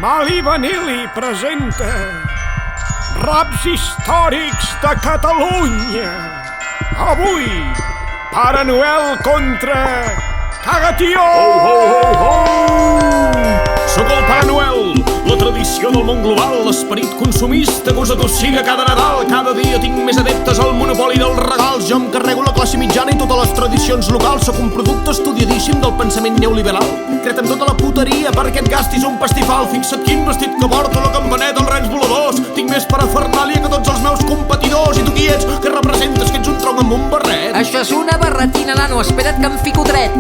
Mali Vanilli presenta Raps històrics de Catalunya. Avui, Pare Noel contra Cagatió! Sóc el Pare Noel, la tradició del món global, l'esperit consumista que us atossiga cada Nadal. Cada dia tinc més adeptes al monopoli dels regals. Jo em carrego la classe mitjana i totes les tradicions locals. Sóc un producte estudiadíssim del pensament neoliberal. Cret en tota la puteria perquè et gastis un pastifal. Fixa't quin vestit que porto, la campaneta, els rens voladors. Tinc més parafernàlia que tots els meus competidors. I tu qui ets? Què representes? Que ets un tronc amb un barret? Això és una barretina, nano, espera't que em fico dret.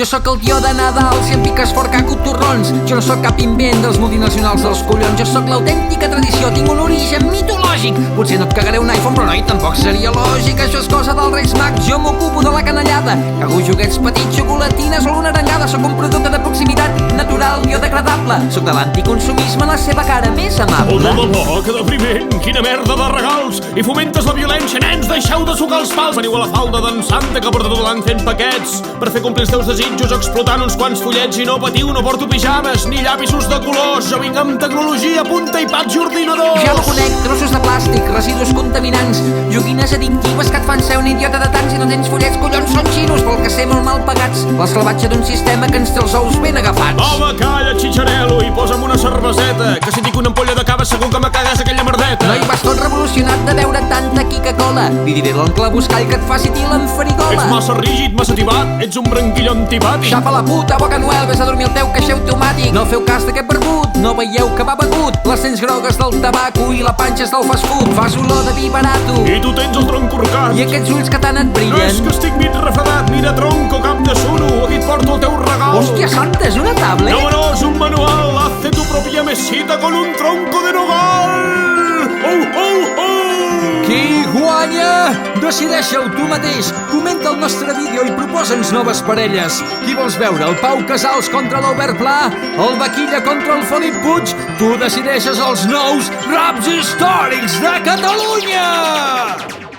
Jo sóc el tio de Nadal, si em piques fort caco torrons. Jo no sóc cap invent dels multinacionals dels collons. Jo sóc l'autèntica tradició, tinc un origen mitològic. Potser no et cagaré un iPhone, però noi, tampoc seria lògic. Això és cosa dels Reis Mags, jo m'ocupo de la canallada. Cago joguets petits, xocolatines o una arengada. Sóc un producte de proximitat, natural, biodegradable. Sóc de l'anticonsumisme en la seva cara més amable. Oh, que depriment, quina merda de regals. I fomentes la violència, nens, deixeu de sucar els pals. Veniu a la falda d'en Santa que porta tot l'any fent paquets per fer complir els teus desitjos, explotant uns quants fullets. I no patiu, no porto pijames ni llapisos de colors. Jo vinc amb tecnologia, punta, iPads i ordinadors. Ja ho conec, trossos de plàstic, residus contaminants, joguines addictives que et fan ser un idiota de tants. I no tens fullets, collons, són xinos pel que ser molt mal pagats. L'esclavatge d'un sistema que ens té els ous ben agafats. Home, calla, xitxarelo, i posa'm una cerveseta, que si dic una ampolla de cava segur que me cagues aquella merdeta. No hi vas tot revolucionat de veure tanta Coca-Cola. Li diré l'oncle Buscall que et faci til amb farigola. Ets massa rígid, massa tibat, ets un branquilló antipàtic. Xapa la puta, Boca Noel, vés a dormir el teu caixer automàtic. No feu cas d'aquest barbut, no veieu que va begut. Les dents grogues del tabaco i la panxa és del fast food. Fas olor de vi barato I tu tens el tronc corcat. i aquests ulls que tant et No és brillen. que estic mig refredat, ni de tronc o cap de suro. Aquí et porto el teu regal. Hòstia santa, és una tablet? No, és un manual. Hace tu propia mesita con un tronco de nogal. Qui guanya? Decideixi-ho tu mateix. Comenta el nostre vídeo i proposa'ns noves parelles. Qui vols veure? El Pau Casals contra l'Albert Pla? El Vaquilla contra el Felip Puig? Tu decideixes els nous Raps històrics de Catalunya!